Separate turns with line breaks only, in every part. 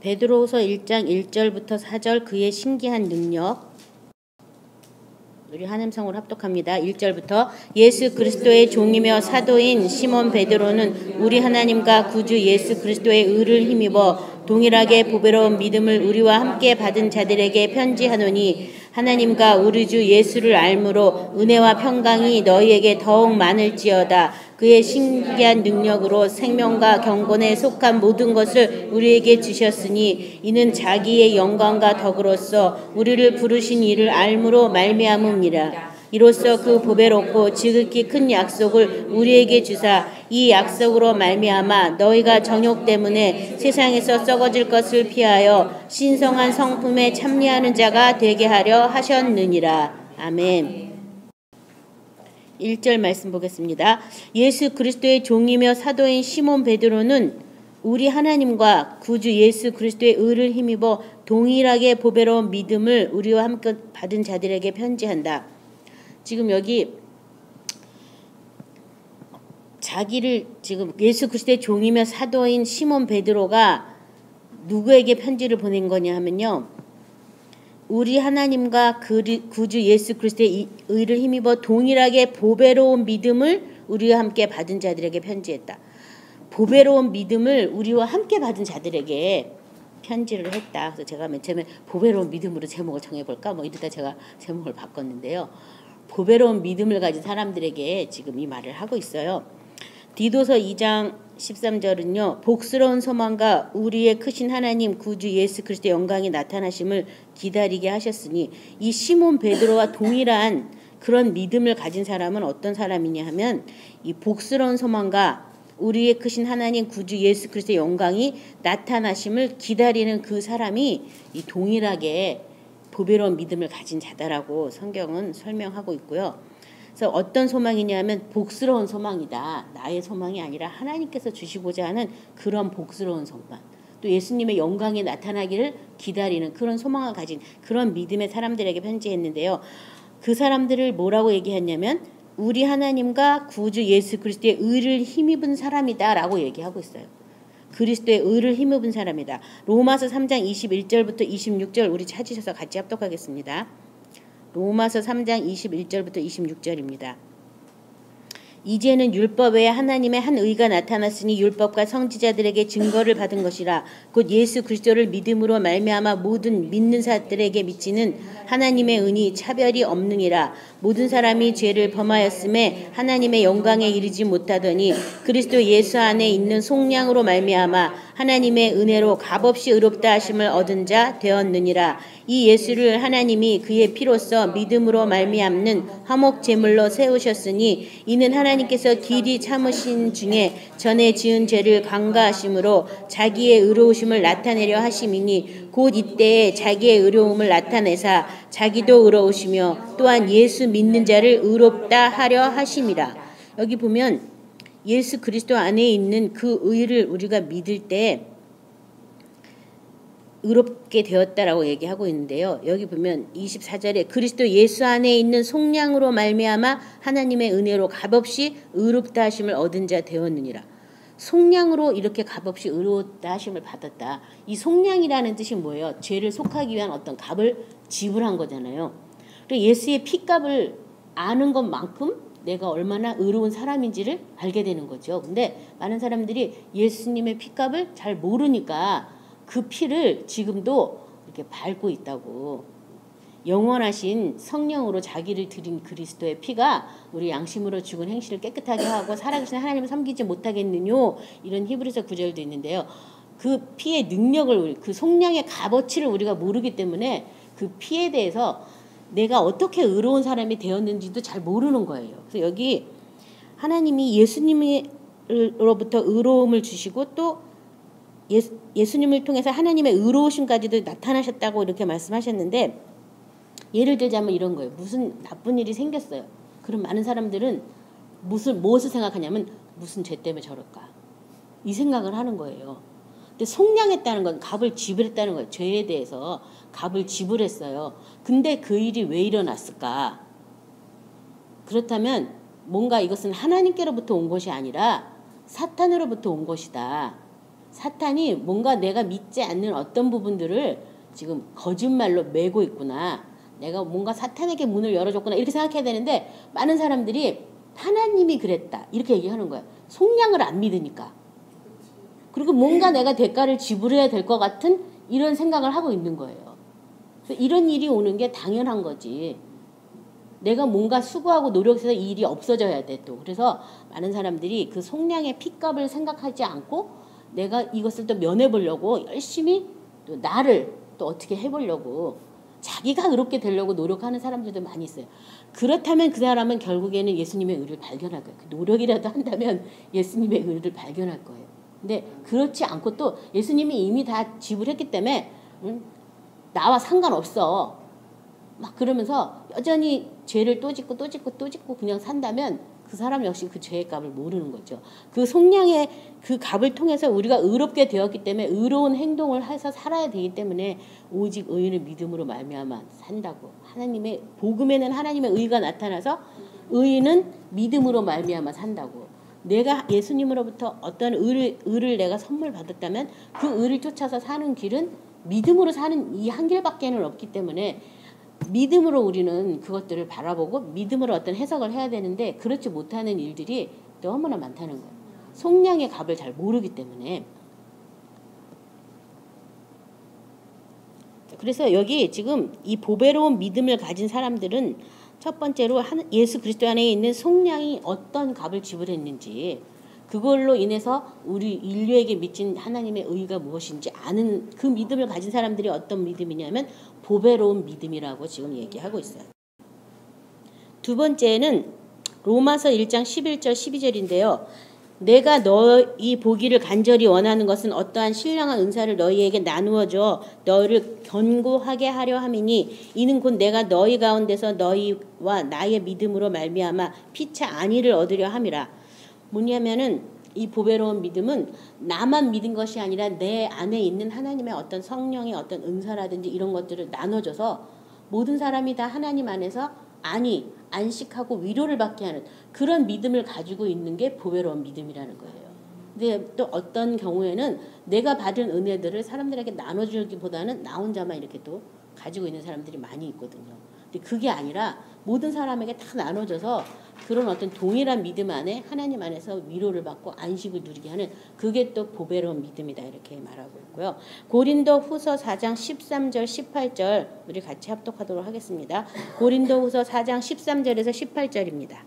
베드로후서 1장 1절부터 4절 그의 신기한 능력. 우리 한음성으로 합독합니다. 1절부터 예수 그리스도의 종이며 사도인 시몬 베드로는 우리 하나님과 구주 예수 그리스도의 의를 힘입어 동일하게 보배로운 믿음을 우리와 함께 받은 자들에게 편지하노니 하나님과 우리 주 예수를 알므로 은혜와 평강이 너희에게 더욱 많을지어다. 그의 신기한 능력으로 생명과 경건에 속한 모든 것을 우리에게 주셨으니 이는 자기의 영광과 덕으로서 우리를 부르신 이를 알므로 말미암음이라. 이로써 그 보배롭고 지극히 큰 약속을 우리에게 주사 이 약속으로 말미암아 너희가 정욕 때문에 세상에서 썩어질 것을 피하여 신성한 성품에 참여하는 자가 되게 하려 하셨느니라. 아멘. 1절 말씀 보겠습니다. 예수 그리스도의 종이며 사도인 시몬 베드로는 우리 하나님과 구주 예수 그리스도의 의를 힘입어 동일하게 보배로운 믿음을 우리와 함께 받은 자들에게 편지한다. 지금 여기 자기를 지금 예수 그리스도의 종이며 사도인 시몬 베드로가 누구에게 편지를 보낸 거냐 하면요. 우리 하나님과 구주 예수 그리스도의 의를 힘입어 동일하게 보배로운 믿음을 우리와 함께 받은 자들에게 편지했다. 보배로운 믿음을 우리와 함께 받은 자들에게 편지를 했다. 그래서 제가 맨 처음에 보배로운 믿음으로 제목을 정해볼까 이러다 제가 제목을 바꿨는데요. 보배로운 믿음을 가진 사람들에게 지금 이 말을 하고 있어요. 디도서 2장 13절은요. 복스러운 소망과 우리의 크신 하나님 구주 예수 그리스도의 영광이 나타나심을 기다리게 하셨으니 이 시몬 베드로와 동일한 그런 믿음을 가진 사람은 어떤 사람이냐 하면 이 복스러운 소망과 우리의 크신 하나님 구주 예수 그리스도의 영광이 나타나심을 기다리는 그 사람이 이 동일하게 보배로운 믿음을 가진 자다라고 성경은 설명하고 있고요. 그래서 어떤 소망이냐면 복스러운 소망이다. 나의 소망이 아니라 하나님께서 주시고자 하는 그런 복스러운 소망. 또 예수님의 영광이 나타나기를 기다리는 그런 소망을 가진 그런 믿음의 사람들에게 편지했는데요. 그 사람들을 뭐라고 얘기했냐면 우리 하나님과 구주 예수 그리스도의 의를 힘입은 사람이다 라고 얘기하고 있어요. 그리스도의 의를 힘입은 사람이다. 로마서 3장 21절부터 26절 우리 찾으셔서 같이 합독하겠습니다. 로마서 3장 21절부터 26절입니다. 이제는 율법 외에 하나님의 한 의가 나타났으니 율법과 성지자들에게 증거를 받은 것이라. 곧 예수 그리스도를 믿음으로 말미암아 모든 믿는 자들에게 미치는 하나님의 은이 차별이 없느니라. 모든 사람이 죄를 범하였음에 하나님의 영광에 이르지 못하더니 그리스도 예수 안에 있는 속량으로 말미암아 하나님의 은혜로 값없이 의롭다 하심을 얻은 자 되었느니라. 이 예수를 하나님이 그의 피로써 믿음으로 말미암는 화목 제물로 세우셨으니 이는 하나님께서 길이 참으신 중에 전에 지은 죄를 강가하심으로 자기의 의로우심을 나타내려 하심이니 곧 이때에 자기의 의로움을 나타내사 자기도 의로우시며 또한 예수 믿는 자를 의롭다 하려 하심이라. 여기 보면 예수 그리스도 안에 있는 그 의를 우리가 믿을 때 의롭게 되었다라고 얘기하고 있는데요. 여기 보면 24절에 그리스도 예수 안에 있는 속량으로 말미암아 하나님의 은혜로 값없이 의롭다 하심을 얻은 자 되었느니라. 속량으로 이렇게 값없이 의롭다 하심을 받았다. 이 속량이라는 뜻이 뭐예요? 죄를 속하기 위한 어떤 값을 지불한 거잖아요. 그리고 예수의 피값을 아는 것만큼 내가 얼마나 의로운 사람인지를 알게 되는 거죠. 근데 많은 사람들이 예수님의 피값을 잘 모르니까 그 피를 지금도 이렇게 밟고 있다고. 영원하신 성령으로 자기를 드린 그리스도의 피가 우리 양심으로 죽은 행실을 깨끗하게 하고 살아계신 하나님을 섬기지 못하겠느뇨. 이런 히브리서 구절도 있는데요. 그 피의 능력을 그 속량의 값어치를 우리가 모르기 때문에 그 피에 대해서 내가 어떻게 의로운 사람이 되었는지도 잘 모르는 거예요. 그래서 여기 하나님이 예수님으로부터 의로움을 주시고 또 예수님을 통해서 하나님의 의로우심까지도 나타나셨다고 이렇게 말씀하셨는데 예를 들자면 이런 거예요. 무슨 나쁜 일이 생겼어요. 그럼 많은 사람들은 무엇을 생각하냐면 무슨 죄 때문에 저럴까? 이 생각을 하는 거예요. 근데 속량했다는 건 값을 지불했다는 거예요. 죄에 대해서 값을 지불했어요. 근데 그 일이 왜 일어났을까? 그렇다면 뭔가 이것은 하나님께로부터 온 것이 아니라 사탄으로부터 온 것이다. 사탄이 뭔가 내가 믿지 않는 어떤 부분들을 지금 거짓말로 메고 있구나. 내가 뭔가 사탄에게 문을 열어줬구나. 이렇게 생각해야 되는데 많은 사람들이 하나님이 그랬다. 이렇게 얘기하는 거야. 속량을 안 믿으니까. 그리고 뭔가 내가 대가를 지불해야 될 것 같은 이런 생각을 하고 있는 거예요. 그래서 이런 일이 오는 게 당연한 거지. 내가 뭔가 수고하고 노력해서 이 일이 없어져야 돼 또. 그래서 많은 사람들이 그 속량의 핏값을 생각하지 않고 내가 이것을 또 면해보려고 열심히 또 나를 또 어떻게 해보려고 자기가 의롭게 되려고 노력하는 사람들도 많이 있어요. 그렇다면 그 사람은 결국에는 예수님의 의를 발견할 거예요. 그 노력이라도 한다면 예수님의 의를 발견할 거예요. 근데 그렇지 않고 또 예수님이 이미 다 지불했기 때문에 나와 상관없어. 막 그러면서 여전히 죄를 또 짓고 또 짓고 또 짓고 그냥 산다면 그 사람 역시 그 죄의 값을 모르는 거죠. 그 속량의 그 값을 통해서 우리가 의롭게 되었기 때문에 의로운 행동을 해서 살아야 되기 때문에 오직 의인은 믿음으로 말미암아 산다고. 하나님의 복음에는 하나님의 의가 나타나서 의인은 믿음으로 말미암아 산다고. 내가 예수님으로부터 어떤 의를 내가 선물 받았다면 그 의를 쫓아서 사는 길은 믿음으로 사는 이 한 길밖에는 없기 때문에 믿음으로 우리는 그것들을 바라보고 믿음으로 어떤 해석을 해야 되는데 그렇지 못하는 일들이 너무나 많다는 거예요. 속량의 값을 잘 모르기 때문에. 그래서 여기 지금 이 보배로운 믿음을 가진 사람들은 첫 번째로 예수 그리스도 안에 있는 속량이 어떤 값을 지불했는지 그걸로 인해서 우리 인류에게 미친 하나님의 의가 무엇인지 아는 그 믿음을 가진 사람들이 어떤 믿음이냐면 보배로운 믿음이라고 지금 얘기하고 있어요. 두 번째는 로마서 1장 11절 12절인데요. 내가 너희 보기를 간절히 원하는 것은 어떠한 신령한 은사를 너희에게 나누어 줘 너희를 견고하게 하려 함이니 이는 곧 내가 너희 가운데서 너희와 나의 믿음으로 말미암아 피차 안위를 얻으려 함이라. 뭐냐면은 이 보배로운 믿음은 나만 믿은 것이 아니라 내 안에 있는 하나님의 어떤 성령의 어떤 은사라든지 이런 것들을 나눠줘서 모든 사람이 다 하나님 안에서 안식하고 위로를 받게 하는 그런 믿음을 가지고 있는 게 보배로운 믿음이라는 거예요. 근데 또 어떤 경우에는 내가 받은 은혜들을 사람들에게 나눠주기보다는 나 혼자만 이렇게 또 가지고 있는 사람들이 많이 있거든요. 근데 그게 아니라 모든 사람에게 다 나눠져서 그런 어떤 동일한 믿음 안에 하나님 안에서 위로를 받고 안식을 누리게 하는 그게 또 보배로운 믿음이다 이렇게 말하고 있고요. 고린도 후서 4장 13절 18절 우리 같이 합독하도록 하겠습니다. 고린도 후서 4장 13절에서 18절입니다.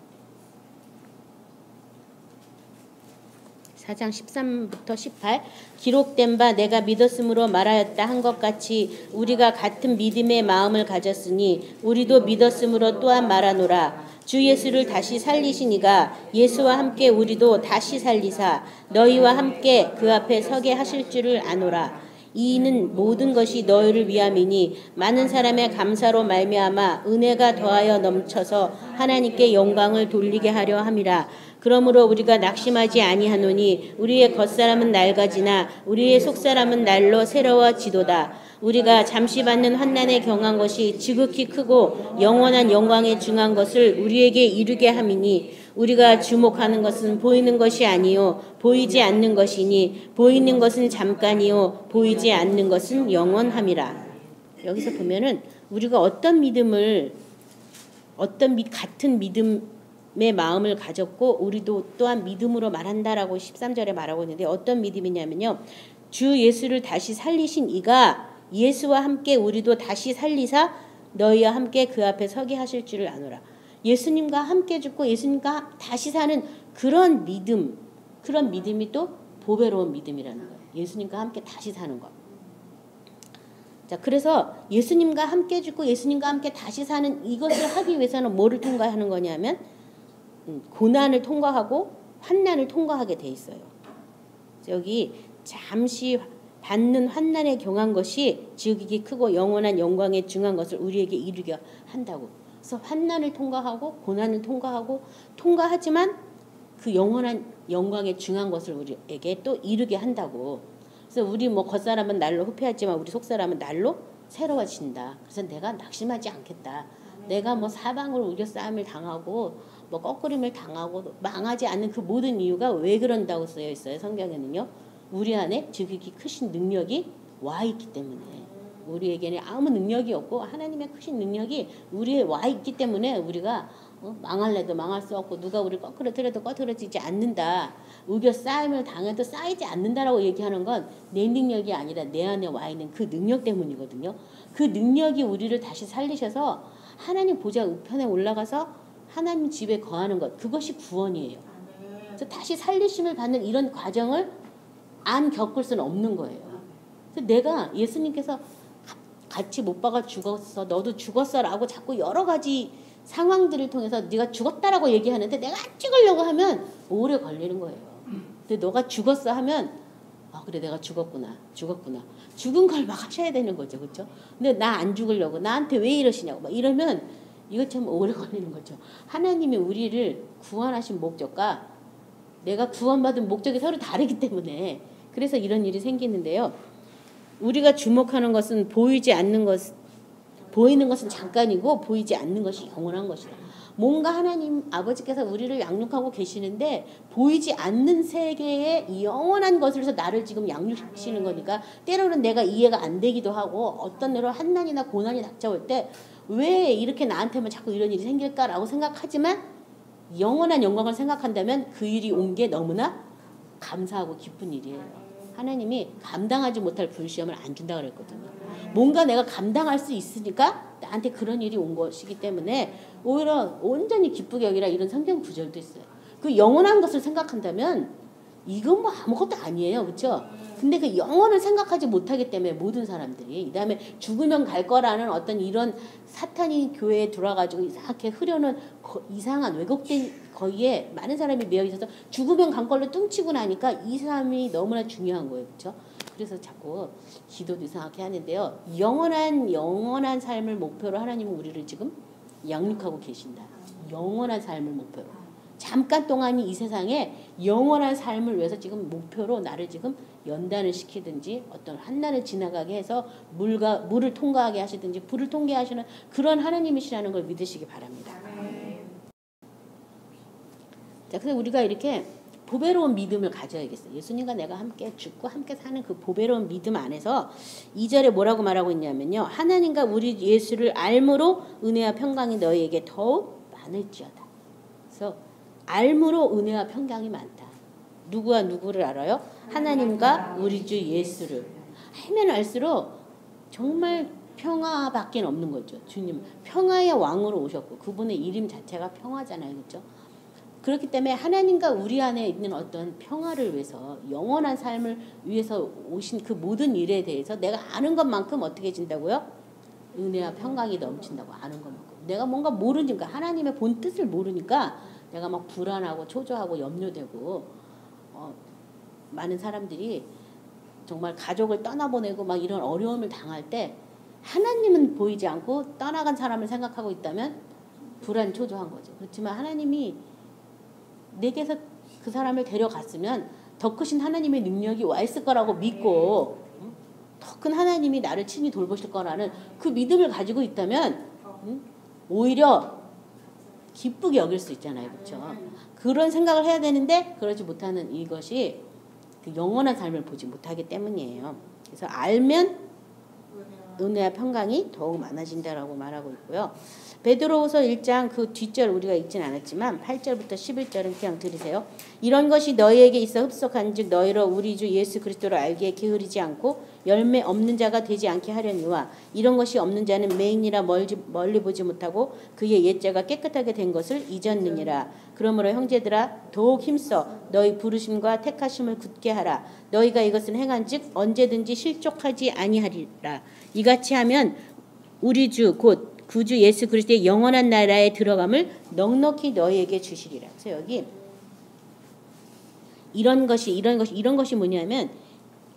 4장 13부터 18 기록된 바 내가 믿었으므로 말하였다 한 것 같이 우리가 같은 믿음의 마음을 가졌으니 우리도 믿었으므로 또한 말하노라. 주 예수를 다시 살리신 이가 예수와 함께 우리도 다시 살리사 너희와 함께 그 앞에 서게 하실 줄을 아노라. 이는 모든 것이 너희를 위함이니 많은 사람의 감사로 말미암아 은혜가 더하여 넘쳐서 하나님께 영광을 돌리게 하려 함이라. 그러므로 우리가 낙심하지 아니하노니 우리의 겉사람은 낡아지나 우리의 속사람은 날로 새로워지도다. 우리가 잠시 받는 환난에 경한 것이 지극히 크고 영원한 영광에 중한 것을 우리에게 이루게 함이니 우리가 주목하는 것은 보이는 것이 아니요 보이지 않는 것이니 보이는 것은 잠깐이요 보이지 않는 것은 영원함이라. 여기서 보면은 우리가 어떤 믿음을 같은 믿음의 마음을 가졌고 우리도 또한 믿음으로 말한다라고 13절에 말하고 있는데 어떤 믿음이냐면요. 주 예수를 다시 살리신 이가 예수와 함께 우리도 다시 살리사 너희와 함께 그 앞에 서게 하실 줄을 아노라. 예수님과 함께 죽고 예수님과 다시 사는 그런 믿음이 또 보배로운 믿음이라는 거예요. 예수님과 함께 다시 사는 것. 자, 그래서 예수님과 함께 죽고 예수님과 함께 다시 사는 이것을 하기 위해서는 뭐를 통과하는 거냐면 고난을 통과하고 환난을 통과하게 돼 있어요. 여기 잠시 받는 환난에 경한 것이 지극히 크고 영원한 영광에 중한 것을 우리에게 이루게 한다고. 그래서 환난을 통과하고 고난을 통과하지만 그 영원한 영광에 중한 것을 우리에게 또 이루게 한다고. 그래서 우리 겉사람은 날로 후패하지만 우리 속사람은 날로 새로워진다. 그래서 내가 낙심하지 않겠다. 내가 사방으로 우겨싸움을 당하고 거꾸림을 당하고 망하지 않는 그 모든 이유가 왜 그런다고 쓰여 있어요. 성경에는요. 우리 안에 지극히 크신 능력이 와 있기 때문에 우리에게는 아무 능력이 없고 하나님의 크신 능력이 우리에 와 있기 때문에 우리가 망할래도 망할 수 없고 누가 우리를 꺼트려도 꺼트려지지 않는다. 우겨 쌓임을 당해도 쌓이지 않는다라고 얘기하는 건 내 능력이 아니라 내 안에 와 있는 그 능력 때문이거든요. 그 능력이 우리를 다시 살리셔서 하나님 보좌 우편에 올라가서 하나님 집에 거하는 것, 그것이 구원이에요. 그래서 다시 살리심을 받는 이런 과정을 안 겪을 수는 없는 거예요. 그래서 내가 예수님께서 같이 못 박아 죽었어, 너도 죽었어라고 자꾸 여러 가지 상황들을 통해서 네가 죽었다라고 얘기하는데 내가 안 죽으려고 하면 오래 걸리는 거예요. 근데 너가 죽었어 하면 그래 내가 죽었구나. 죽은 걸 막 하셔야 되는 거죠. 그렇죠? 근데 나 안 죽으려고 나한테 왜 이러시냐고 막 이러면 이거 참 오래 걸리는 거죠. 하나님이 우리를 구원하신 목적과 내가 구원받은 목적이 서로 다르기 때문에 그래서 이런 일이 생기는데요. 우리가 주목하는 것은 보이지 않는 것, 보이는 것은 잠깐이고 보이지 않는 것이 영원한 것이다. 뭔가 하나님 아버지께서 우리를 양육하고 계시는데 보이지 않는 세계의 영원한 것으로서 나를 지금 양육시키는 거니까 때로는 내가 이해가 안 되기도 하고 어떤 때로 한난이나 고난이 닥쳐올 때 왜 이렇게 나한테만 자꾸 이런 일이 생길까라고 생각하지만 영원한 영광을 생각한다면 그 일이 온 게 너무나 감사하고 기쁜 일이에요. 하나님이 감당하지 못할 불시험을 안 준다고 그랬거든요. 뭔가 내가 감당할 수 있으니까 나한테 그런 일이 온 것이기 때문에 오히려 온전히 기쁘게 여기라 이런 성경 구절도 있어요. 그 영원한 것을 생각한다면 이건 뭐 아무것도 아니에요. 그렇죠? 근데 그 영혼을 생각하지 못하기 때문에 모든 사람들이 이 다음에 죽으면 갈 거라는 어떤 이런 사탄이 교회에 들어와가지고 이상하게 흐려는 이상한 왜곡된 거기에 많은 사람이 매여 있어서 죽으면 간 걸로 뚱치고 나니까 이 사람이 너무나 중요한 거예요. 그렇죠? 그래서 자꾸 기도도 이상하게 하는데요. 영원한 삶을 목표로 하나님은 우리를 지금 양육하고 계신다. 영원한 삶을 목표로. 잠깐 동안이 이 세상에 영원한 삶을 위해서 지금 목표로 나를 지금 연단을 시키든지 어떤 한난을 지나가게 해서 물을 통과하게 하시든지 불을 통과하시는 그런 하나님이시라는 걸 믿으시기 바랍니다. 자, 그래서 우리가 이렇게 보배로운 믿음을 가져야겠어요. 예수님과 내가 함께 죽고 함께 사는 그 보배로운 믿음 안에서 2절에 뭐라고 말하고 있냐면요. 하나님과 우리 예수를 알므로 은혜와 평강이 너희에게 더욱 많을지어다. 그래서 알므로 은혜와 평강이 많다. 누구와 누구를 알아요? 하나님과 우리 주 예수를. 알면 알수록 정말 평화밖에 없는 거죠. 주님 평화의 왕으로 오셨고 그분의 이름 자체가 평화잖아요. 그렇죠? 그렇기 때문에 하나님과 우리 안에 있는 어떤 평화를 위해서 영원한 삶을 위해서 오신 그 모든 일에 대해서 내가 아는 것만큼 어떻게 해진다고요? 은혜와 평강이 넘친다고 아는 것만큼. 내가 뭔가 모르니까 하나님의 본 뜻을 모르니까 내가 막 불안하고 초조하고 염려되고 많은 사람들이 정말 가족을 떠나보내고 막 이런 어려움을 당할 때 하나님은 보이지 않고 떠나간 사람을 생각하고 있다면 불안 초조한 거죠. 그렇지만 하나님이 내게서 그 사람을 데려갔으면 더 크신 하나님의 능력이 와 있을 거라고 믿고 더 큰 하나님이 나를 친히 돌보실 거라는 그 믿음을 가지고 있다면 오히려 기쁘게 여길 수 있잖아요. 그렇죠? 그런 생각을 해야 되는데 그러지 못하는 이것이 그 영원한 삶을 보지 못하기 때문이에요. 그래서 알면 은혜와 평강이 더욱 많아진다라고 말하고 있고요. 베드로후서 1장 그 뒷절 우리가 읽진 않았지만 8절부터 11절은 그냥 들으세요. 이런 것이 너희에게 있어 흡속한즉 너희로 우리 주 예수 그리스도를 알기에 게으르지 않고 열매 없는 자가 되지 않게 하려니와 이런 것이 없는 자는 맹인이라 멀리 보지 못하고 그의 옛자가 깨끗하게 된 것을 잊었느니라. 그러므로 형제들아 더욱 힘써 너희 부르심과 택하심을 굳게 하라. 너희가 이것을 행한즉 언제든지 실족하지 아니하리라. 이같이 하면 우리 주 곧 구주 예수 그리스도의 영원한 나라에 들어감을 넉넉히 너희에게 주시리라. 그래서 여기 이런 것이 뭐냐면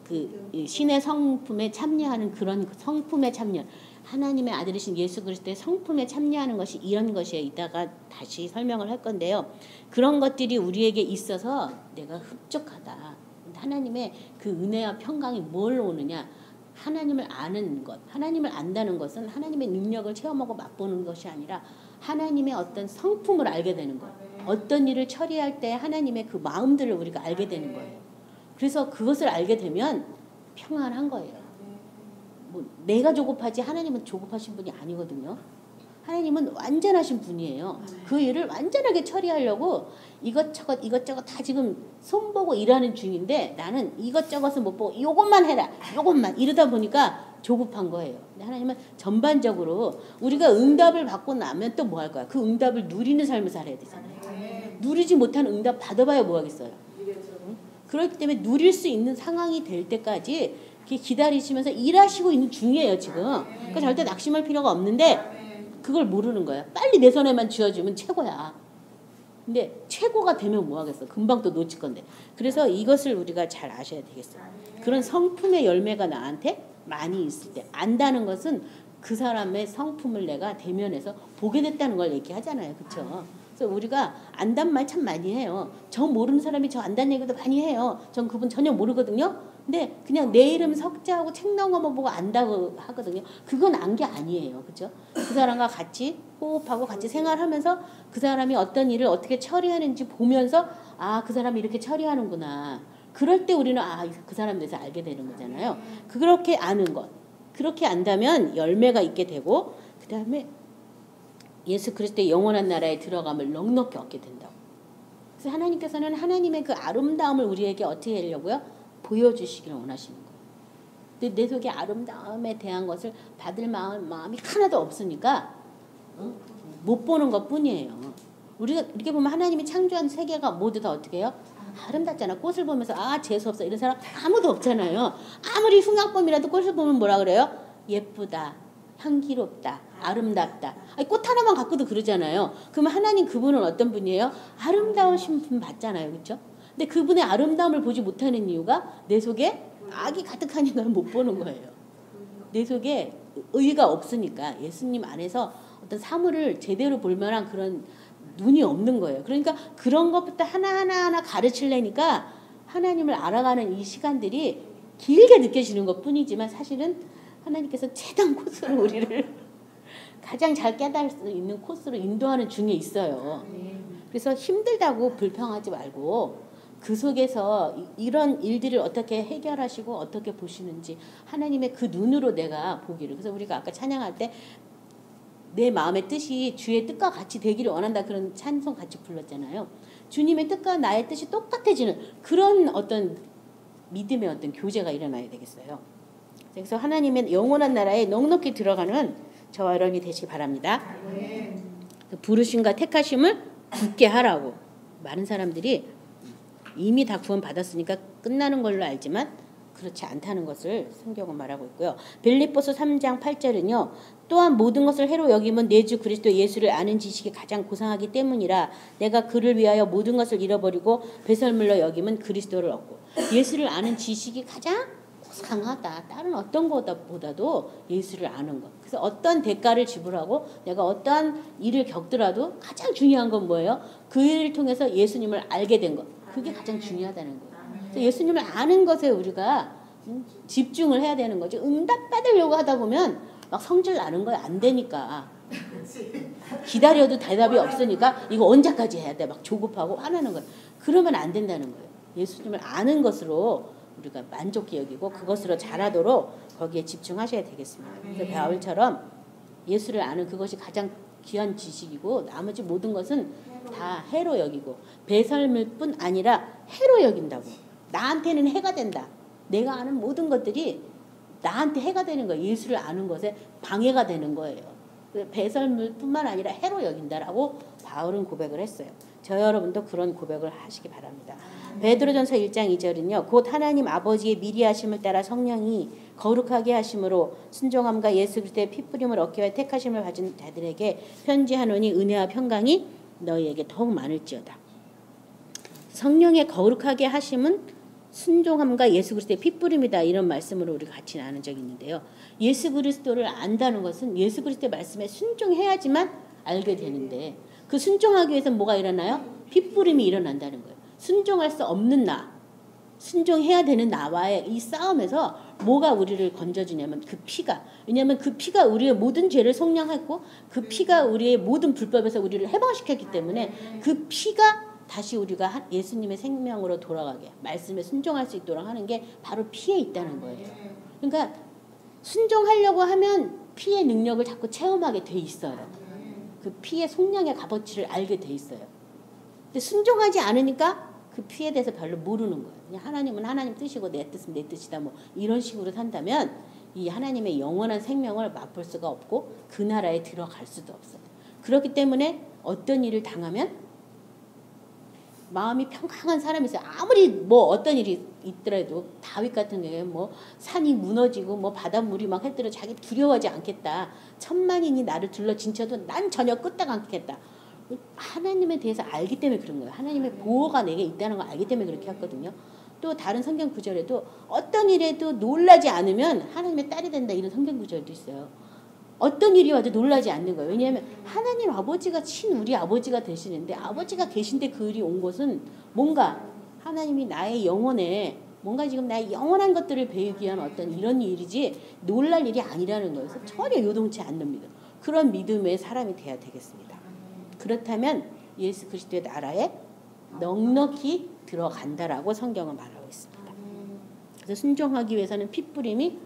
그 신의 성품에 참여하는 그런 성품에 참여, 하나님의 아들이신 예수 그리스도의 성품에 참여하는 것이 이런 것이에요. 이따가 다시 설명을 할 건데요. 그런 것들이 우리에게 있어서 내가 흡족하다. 하나님의 그 은혜와 평강이 뭘 오느냐? 하나님을 아는 것, 하나님을 안다는 것은 하나님의 능력을 체험하고 맛보는 것이 아니라 하나님의 어떤 성품을 알게 되는 것. 어떤 일을 처리할 때 하나님의 그 마음들을 우리가 알게 되는 거예요. 그래서 그것을 알게 되면 평안한 거예요. 뭐 내가 조급하지 하나님은 조급하신 분이 아니거든요. 하나님은 완전하신 분이에요. 그 일을 완전하게 처리하려고 이것저것 다 지금 손보고 일하는 중인데 나는 이것저것은 못 보고 요것만 해라. 요것만 이러다 보니까 조급한 거예요. 근데 하나님은 전반적으로 우리가 응답을 받고 나면 또 뭐 할 거야? 그 응답을 누리는 삶을 살아야 되잖아요. 누리지 못한 응답 받아봐야 뭐 하겠어요. 그렇기 때문에 누릴 수 있는 상황이 될 때까지 기다리시면서 일하시고 있는 중이에요 지금. 그러니까 절대 낙심할 필요가 없는데 그걸 모르는 거야. 빨리 내 손에만 쥐어주면 최고야. 근데 최고가 되면 뭐 하겠어. 금방 또 놓칠 건데. 그래서 이것을 우리가 잘 아셔야 되겠어요. 그런 성품의 열매가 나한테 많이 있을 때 안다는 것은 그 사람의 성품을 내가 대면해서 보게 됐다는 걸 얘기하잖아요. 그렇죠? 그래서 우리가 안단 말 참 많이 해요. 저 모르는 사람이 저 안다는 얘기도 많이 해요. 전 그분 전혀 모르거든요. 근데 그냥 내 이름 석자하고 책 나온 것만 보고 안다고 하거든요. 그건 안 게 아니에요. 그죠? 그 사람과 같이 호흡하고 같이 생활하면서 그 사람이 어떤 일을 어떻게 처리하는지 보면서 아, 그 사람이 이렇게 처리하는구나. 그럴 때 우리는 아, 그 사람에 대해서 알게 되는 거잖아요. 그렇게 아는 것. 그렇게 안다면 열매가 있게 되고 그 다음에 예수 그리스도의 영원한 나라에 들어감을 넉넉히 얻게 된다고. 그래서 하나님께서는 하나님의 그 아름다움을 우리에게 어떻게 하려고요? 보여주시기를 원하시는 거예요. 근데 내 속에 아름다움에 대한 것을 받을 마음이 하나도 없으니까 못 보는 것 뿐이에요. 우리가 이렇게 보면 하나님이 창조한 세계가 모두 다 어떻게 해요? 아름답잖아. 꽃을 보면서 아 재수없어 이런 사람 아무도 없잖아요. 아무리 흉악범이라도 꽃을 보면 뭐라 그래요? 예쁘다, 향기롭다, 아름답다. 아니, 꽃 하나만 갖고도 그러잖아요. 그러면 하나님 그분은 어떤 분이에요? 아름다우신 분 맞잖아요. 그렇죠? 근데 그분의 아름다움을 보지 못하는 이유가 내 속에 악이 가득하니까 못 보는 거예요. 내 속에 의가 없으니까 예수님 안에서 어떤 사물을 제대로 볼 만한 그런 눈이 없는 거예요. 그러니까 그런 것부터 하나하나 가르치려니까 하나님을 알아가는 이 시간들이 길게 느껴지는 것 뿐이지만 사실은 하나님께서 최단 코스로 우리를 가장 잘 깨달을 수 있는 코스로 인도하는 중에 있어요. 그래서 힘들다고 불평하지 말고 그 속에서 이런 일들을 어떻게 해결하시고 어떻게 보시는지 하나님의 그 눈으로 내가 보기를. 그래서 우리가 아까 찬양할 때 내 마음의 뜻이 주의 뜻과 같이 되기를 원한다 그런 찬송 같이 불렀잖아요. 주님의 뜻과 나의 뜻이 똑같아지는 그런 어떤 믿음의 어떤 교제가 일어나야 되겠어요. 그래서 하나님의 영원한 나라에 넉넉히 들어가는 저와 여러분이 되시기 바랍니다. 부르심과 택하심을 굳게 하라고. 많은 사람들이 이미 다 구원 받았으니까 끝나는 걸로 알지만 그렇지 않다는 것을 성경은 말하고 있고요. 빌립보서 3장 8절은요. 또한 모든 것을 해로 여기면 내 주 그리스도 예수를 아는 지식이 가장 고상하기 때문이라 내가 그를 위하여 모든 것을 잃어버리고 배설물로 여기면 그리스도를 얻고. 예수를 아는 지식이 가장 고상하다. 다른 어떤 것보다도 예수를 아는 것. 그래서 어떤 대가를 지불하고 내가 어떠한 일을 겪더라도 가장 중요한 건 뭐예요? 그 일을 통해서 예수님을 알게 된 것. 그게 가장 중요하다는 거예요. 그래서 예수님을 아는 것에 우리가 집중을 해야 되는 거죠. 응답 받으려고 하다 보면 막 성질 나는 거야. 안 되니까. 기다려도 대답이 없으니까 이거 언제까지 해야 돼? 막 조급하고 화나는 거예요. 그러면 안 된다는 거예요. 예수님을 아는 것으로 우리가 만족히 여기고 그것으로 잘하도록 거기에 집중하셔야 되겠습니다. 그래서 바울처럼 예수를 아는 그것이 가장 귀한 지식이고 나머지 모든 것은 다 해로 여기고 배설물뿐 아니라 해로 여긴다고. 나한테는 해가 된다. 내가 아는 모든 것들이 나한테 해가 되는 거예요. 예수를 아는 것에 방해가 되는 거예요. 배설물뿐만 아니라 해로 여긴다라고 바울은 고백을 했어요. 저 여러분도 그런 고백을 하시기 바랍니다. 베드로전서 1장 2절은요. 곧 하나님 아버지의 미리 하심을 따라 성령이 거룩하게 하심으로 순종함과 예수 그리스도의 피뿌림을 얻기 위해 택하심을 가진 자들에게 편지하노니 은혜와 평강이 너희에게 더욱 많을지어다. 성령의 거룩하게 하심은 순종함과 예수 그리스도의 피뿌림이다. 이런 말씀으로 우리가 같이 나눈 적이 있는데요. 예수 그리스도를 안다는 것은 예수 그리스도의 말씀에 순종해야지만 알게 되는데 그 순종하기 위해서 뭐가 일어나요? 피뿌림이 일어난다는 거예요. 순종할 수 없는 나, 순종해야 되는 나와의 이 싸움에서 뭐가 우리를 건져주냐면 그 피가. 왜냐하면 그 피가 우리의 모든 죄를 속량했고 그 피가 우리의 모든 불법에서 우리를 해방시켰기 때문에 그 피가 다시 우리가 예수님의 생명으로 돌아가게 말씀에 순종할 수 있도록 하는 게 바로 피에 있다는 거예요. 그러니까 순종하려고 하면 피의 능력을 자꾸 체험하게 돼 있어요. 그 피의 속량의 값어치를 알게 돼 있어요. 근데 순종하지 않으니까 그 피에 대해서 별로 모르는 거예요. 그냥 하나님은 하나님 뜻이고 내 뜻은 내 뜻이다 뭐 이런 식으로 산다면 이 하나님의 영원한 생명을 맛볼 수가 없고 그 나라에 들어갈 수도 없어요. 그렇기 때문에 어떤 일을 당하면 마음이 평강한 사람이 있어요. 아무리 뭐 어떤 일이 있더라도 다윗 같은 경우에 뭐 산이 무너지고 뭐 바닷물이 막 했더라도 자기 두려워하지 않겠다. 천만인이 나를 둘러 진쳐도 난 전혀 끄떡 않겠다. 하나님에 대해서 알기 때문에 그런 거예요. 하나님의 보호가 내게 있다는 걸 알기 때문에 그렇게 했거든요. 또 다른 성경 구절에도 어떤 일에도 놀라지 않으면 하나님의 딸이 된다 이런 성경 구절도 있어요. 어떤 일이 와도 놀라지 않는 거예요. 왜냐하면 하나님 아버지가 우리 아버지가 되시는데 아버지가 계신데 그 일이 온 것은 뭔가 하나님이 나의 영혼에 뭔가 지금 나의 영원한 것들을 배우기 위한 어떤 이런 일이지 놀랄 일이 아니라는 거예요. 그래서 전혀 요동치 않는 믿음. 그런 믿음의 사람이 돼야 되겠습니다. 그렇다면 예수 그리스도의 나라에 넉넉히 들어간다라고 성경은 말하고 있습니다. 그래서 순종하기 위해서는 핏부림이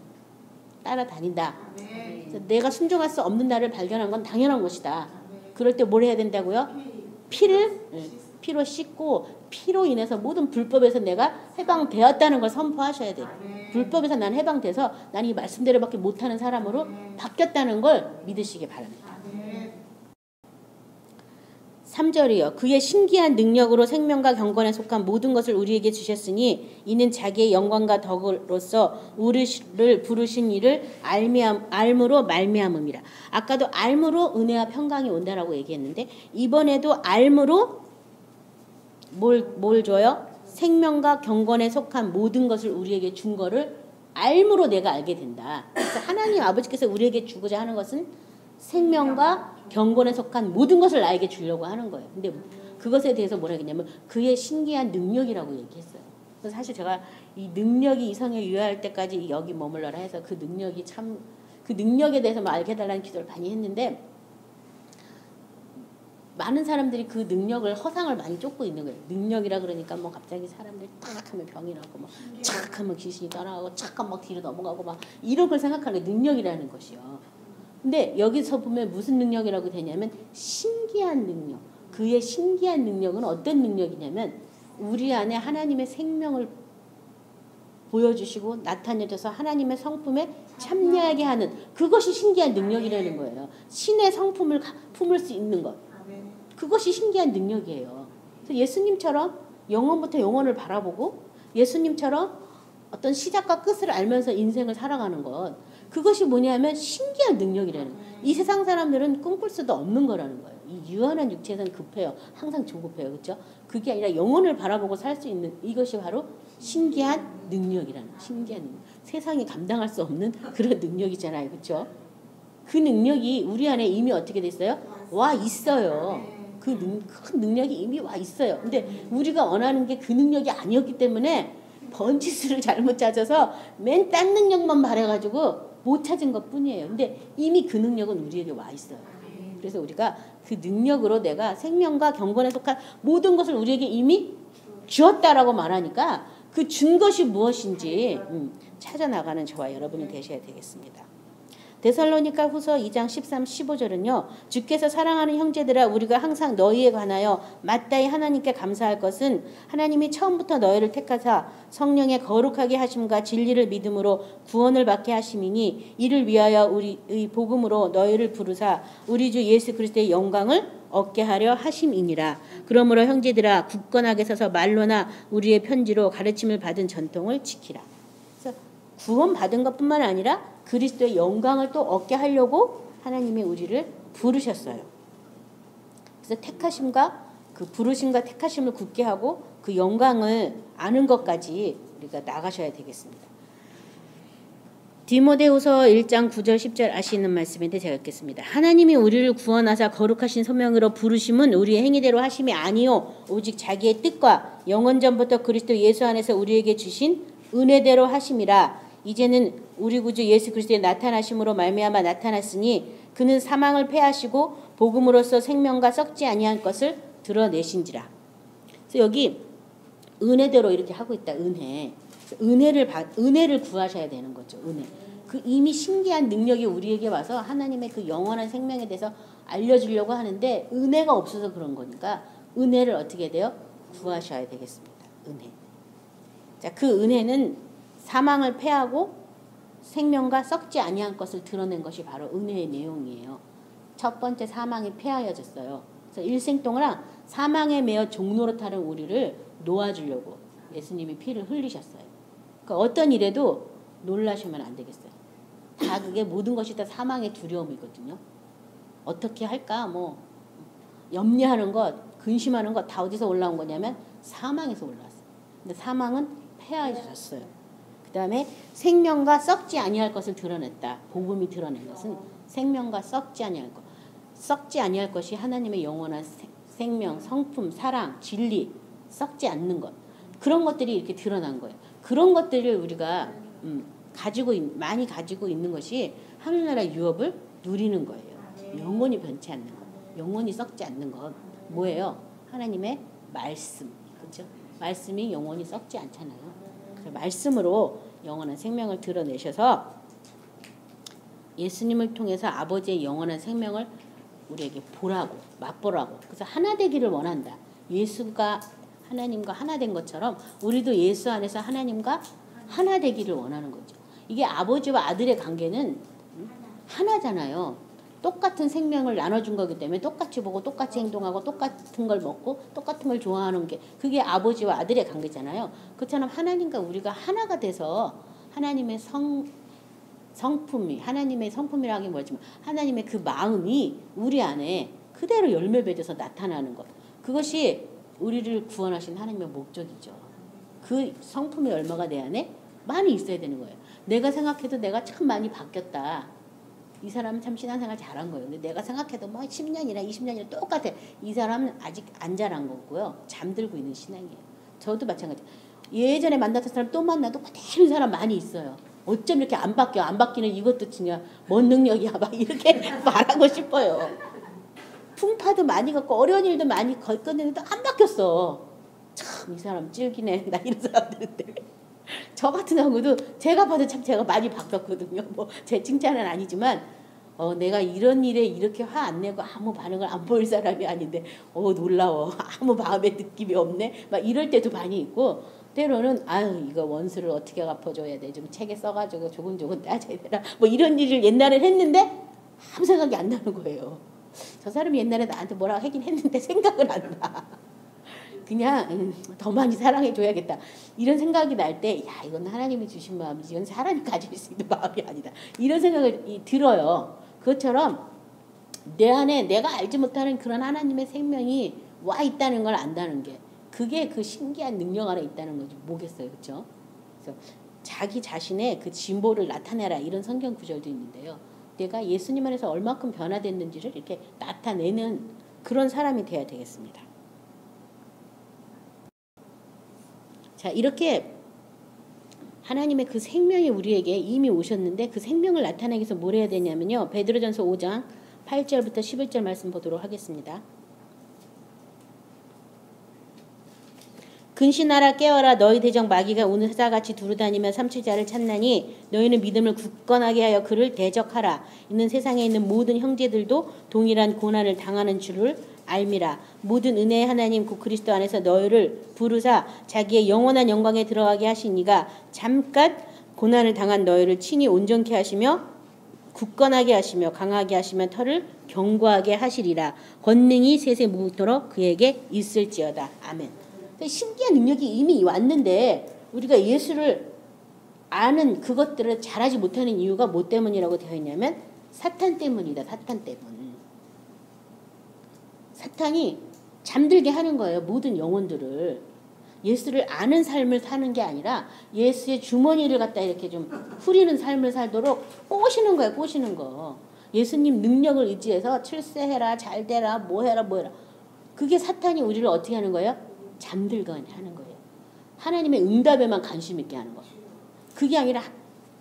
따라다닌다. 그래서 내가 순종할 수 없는 나를 발견한 건 당연한 것이다. 그럴 때 뭘 해야 된다고요? 피로 씻고 피로 인해서 모든 불법에서 내가 해방되었다는 걸 선포하셔야 돼요. 불법에서 난 해방돼서 난 이 말씀대로밖에 못하는 사람으로 바뀌었다는 걸 믿으시기 바랍니다. 3절이요. 그의 신기한 능력으로 생명과 경건에 속한 모든 것을 우리에게 주셨으니 이는 자기의 영광과 덕으로서 우리를 부르신 이를 알므로 말미암음이라. 아까도 알므로 은혜와 평강이 온다라고 얘기했는데 이번에도 알므로 뭘 줘요? 생명과 경건에 속한 모든 것을 우리에게 준 거를 알므로 내가 알게 된다. 그래서 하나님 아버지께서 우리에게 주고자 하는 것은 생명과 경건에 속한 모든 것을 나에게 주려고 하는 거예요. 근데 그것에 대해서 뭐라 했냐면 그의 신기한 능력이라고 얘기했어요. 그래서 사실 제가 이 능력이 이성에 유효할 때까지 여기 머물러라 해서 그 능력이 참 그 능력에 대해서 알게 해달라는 기도를 많이 했는데 많은 사람들이 그 능력을 허상을 많이 쫓고 있는 거예요. 능력이라 그러니까 뭐 갑자기 사람들이 탁 하면 병이 나고 막 착 하면 귀신이 떠나가고 착 하면 막 뒤로 넘어가고 막 이런 걸 생각하는 능력이라는 것이요. 근데 여기서 보면 무슨 능력이라고 되냐면 신기한 능력. 그의 신기한 능력은 어떤 능력이냐면 우리 안에 하나님의 생명을 보여주시고 나타내줘서 하나님의 성품에 참여하게 하는 그것이 신기한 능력이라는 거예요. 신의 성품을 품을 수 있는 것. 그것이 신기한 능력이에요. 그래서 예수님처럼 영원부터 영원을 바라보고 예수님처럼 어떤 시작과 끝을 알면서 인생을 살아가는 것. 그것이 뭐냐면 신기한 능력이라는 거예요. 이 세상 사람들은 꿈꿀 수도 없는 거라는 거예요. 이 유한한 육체에서는 급해요. 항상 조급해요. 그렇죠? 그게 아니라 영혼을 바라보고 살 수 있는 이것이 바로 신기한 능력이라는 거예요. 신기한 능력. 세상이 감당할 수 없는 그런 능력이잖아요. 그렇죠? 그 능력이 우리 안에 이미 어떻게 됐어요? 와 있어요. 큰 능력이 이미 와 있어요. 근데 우리가 원하는 게 그 능력이 아니었기 때문에 번지수를 잘못 찾아서 맨 딴 능력만 말해가지고 못 찾은 것 뿐이에요. 근데 이미 그 능력은 우리에게 와 있어요. 그래서 우리가 그 능력으로 내가 생명과 경건에 속한 모든 것을 우리에게 이미 주었다라고 말하니까 그 준 것이 무엇인지 찾아나가는 저와 여러분이 되셔야 되겠습니다. 데살로니가 후서 2장 13, 15절은요. 주께서 사랑하는 형제들아 우리가 항상 너희에 관하여 마땅히 하나님께 감사할 것은 하나님이 처음부터 너희를 택하사 성령의 거룩하게 하심과 진리를 믿음으로 구원을 받게 하심이니 이를 위하여 우리의 복음으로 너희를 부르사 우리 주 예수 그리스도의 영광을 얻게 하려 하심이니라. 그러므로 형제들아 굳건하게 서서 말로나 우리의 편지로 가르침을 받은 전통을 지키라. 그래서 구원받은 것뿐만 아니라 그리스도의 영광을 또 얻게 하려고 하나님이 우리를 부르셨어요. 그래서 택하심과 그 부르심과 택하심을 굳게 하고 그 영광을 아는 것까지 우리가 나가셔야 되겠습니다. 디모데후서 1장 9절 10절 아시는 말씀인데 제가 읽겠습니다. 하나님이 우리를 구원하사 거룩하신 소명으로 부르심은 우리의 행위대로 하심이 아니요 오직 자기의 뜻과 영원전부터 그리스도 예수 안에서 우리에게 주신 은혜대로 하심이라. 이제는 우리 구주 예수 그리스도의 나타나심으로 말미암아 나타났으니 그는 사망을 패하시고 복음으로써 생명과 썩지 아니한 것을 드러내신지라. 그래서 여기 은혜대로 이렇게 하고 있다. 은혜를 구하셔야 되는 거죠. 은혜. 그 이미 신기한 능력이 우리에게 와서 하나님의 그 영원한 생명에 대해서 알려주려고 하는데 은혜가 없어서 그런 거니까 은혜를 어떻게 돼요? 구하셔야 되겠습니다. 은혜. 자, 그 은혜는 사망을 패하고 생명과 썩지 아니한 것을 드러낸 것이 바로 은혜의 내용이에요. 첫 번째 사망이 패하여졌어요. 그래서 일생 동안 사망에 매여 종노릇하는 우리를 놓아주려고 예수님이 피를 흘리셨어요. 그러니까 어떤 일에도 놀라시면 안 되겠어요. 다 그게 모든 것이 다 사망의 두려움이거든요. 어떻게 할까? 뭐 염려하는 것, 근심하는 것 다 어디서 올라온 거냐면 사망에서 올라왔어요. 근데 사망은 패하여졌어요. 그 다음에 생명과 썩지 아니할 것을 드러냈다. 복음이 드러낸 것은 생명과 썩지 아니할 것. 썩지 아니할 것이 하나님의 영원한 생명, 성품, 사랑, 진리, 썩지 않는 것. 그런 것들이 이렇게 드러난 거예요. 그런 것들을 우리가 많이 가지고 있는 것이 하늘나라 유업을 누리는 거예요. 영원히 변치 않는 것. 영원히 썩지 않는 것. 뭐예요? 하나님의 말씀. 그렇죠? 말씀이 영원히 썩지 않잖아요. 그 말씀으로 영원한 생명을 드러내셔서 예수님을 통해서 아버지의 영원한 생명을 우리에게 보라고, 맛보라고. 그래서 하나 되기를 원한다. 예수가 하나님과 하나 된 것처럼 우리도 예수 안에서 하나님과 하나 되기를 원하는 거죠. 이게 아버지와 아들의 관계는 하나잖아요. 똑같은 생명을 나눠준 거기 때문에 똑같이 보고 똑같이 행동하고 똑같은 걸 먹고 똑같은 걸 좋아하는 게 그게 아버지와 아들의 관계잖아요. 그처럼 하나님과 우리가 하나가 돼서 하나님의 성품이 하나님의 성품이라는 게 뭐지만 하나님의 그 마음이 우리 안에 그대로 열매 맺어서 나타나는 것. 그것이 우리를 구원하신 하나님의 목적이죠. 그 성품의 열매가 내 안에 많이 있어야 되는 거예요. 내가 생각해도 내가 참 많이 바뀌었다. 이 사람은 참 신앙생활 잘한 거예요. 근데 내가 생각해도 뭐 10년이나 20년이나 똑같아. 이 사람은 아직 안 자란 거고요. 잠들고 있는 신앙이에요. 저도 마찬가지. 예전에 만났던 사람 또 만나도 그대로 사람 많이 있어요. 어쩜 이렇게 안 바뀌어? 안 바뀌는 이것도 진짜 뭔 능력이야? 막 이렇게 말하고 싶어요. 풍파도 많이 겪고 어려운 일도 많이 겪었는데도 안 바뀌었어. 참 이 사람 찔기네. 나 이런 사람들인데. 저 같은 경우도 제가 봐도 참 제가 많이 바뀌었거든요. 뭐 제 칭찬은 아니지만 내가 이런 일에 이렇게 화 안 내고 아무 반응을 안 보일 사람이 아닌데 놀라워. 아무 마음의 느낌이 없네. 막 이럴 때도 많이 있고 때로는 아유 이거 원수를 어떻게 갚아줘야 돼. 좀 책에 써가지고 조근조근 따져야 되나. 뭐 이런 일을 옛날에 했는데 아무 생각이 안 나는 거예요. 저 사람이 옛날에 나한테 뭐라고 하긴 했는데 생각은 안 나. 그냥 더 많이 사랑해줘야겠다. 이런 생각이 날 때 야 이건 하나님이 주신 마음이지 이건 사람이 가질 수 있는 마음이 아니다. 이런 생각이 들어요. 그것처럼 내 안에 내가 알지 못하는 그런 하나님의 생명이 와 있다는 걸 안다는 게 그게 그 신기한 능력 안에 있다는 거지 뭐겠어요. 그렇죠? 그래서 자기 자신의 그 진보를 나타내라 이런 성경 구절도 있는데요. 내가 예수님 안에서 얼마큼 변화됐는지를 이렇게 나타내는 그런 사람이 돼야 되겠습니다. 자, 이렇게 하나님의 그 생명이 우리에게 이미 오셨는데 그 생명을 나타내기 위해서 뭘 해야 되냐면요. 베드로전서 5장 8절부터 11절 말씀 보도록 하겠습니다. 근신하라 깨어라 너희 대적 마귀가 오는 사자같이 두루다니며 삼칠 자를 찾나니 너희는 믿음을 굳건하게 하여 그를 대적하라. 이는 세상에 있는 모든 형제들도 동일한 고난을 당하는 줄을 알미라. 모든 은혜의 하나님 그 그리스도 안에서 너희를 부르사 자기의 영원한 영광에 들어가게 하시니가 잠깐 고난을 당한 너희를 친히 온전케 하시며 굳건하게 하시며 강하게 하시며 털을 견고하게 하시리라. 권능이 세세 무토록 그에게 있을지어다. 아멘. 신기한 능력이 이미 왔는데 우리가 예수를 아는 그것들을 잘하지 못하는 이유가 뭐 때문이라고 되어 있냐면 사탄 때문이다. 사탄 때문. 사탄이 잠들게 하는 거예요. 모든 영혼들을. 예수를 아는 삶을 사는 게 아니라 예수의 주머니를 갖다 이렇게 좀 후리는 삶을 살도록 꼬시는 거예요. 꼬시는 거. 예수님 능력을 의지해서 출세해라. 잘되라. 뭐해라. 뭐해라. 그게 사탄이 우리를 어떻게 하는 거예요? 잠들게 하는 거예요. 하나님의 응답에만 관심 있게 하는 거. 그게 아니라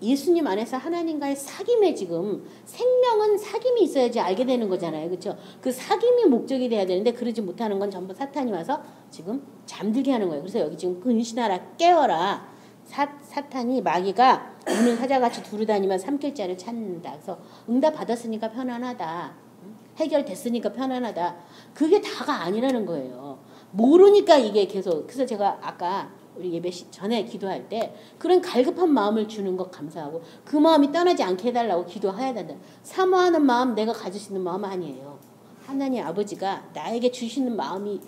예수님 안에서 하나님과의 사귐에 지금 생명은 사귐이 있어야지 알게 되는 거잖아요. 그렇죠? 그 사귐이 목적이 돼야 되는데 그러지 못하는 건 전부 사탄이 와서 지금 잠들게 하는 거예요. 그래서 여기 지금 근신하라 깨어라. 사탄이 마귀가 문을 사자같이 두루다니며 삼킬자를 찾는다. 그래서 응답 받았으니까 편안하다. 해결됐으니까 편안하다. 그게 다가 아니라는 거예요. 모르니까 이게 계속. 그래서 제가 아까 우리 예배 전에 기도할 때 그런 갈급한 마음을 주는 것 감사하고 그 마음이 떠나지 않게 해달라고 기도해야 된다. 사모하는 마음 내가 가질 수 있는 마음 아니에요. 하나님 아버지가 나에게 주시는 마음이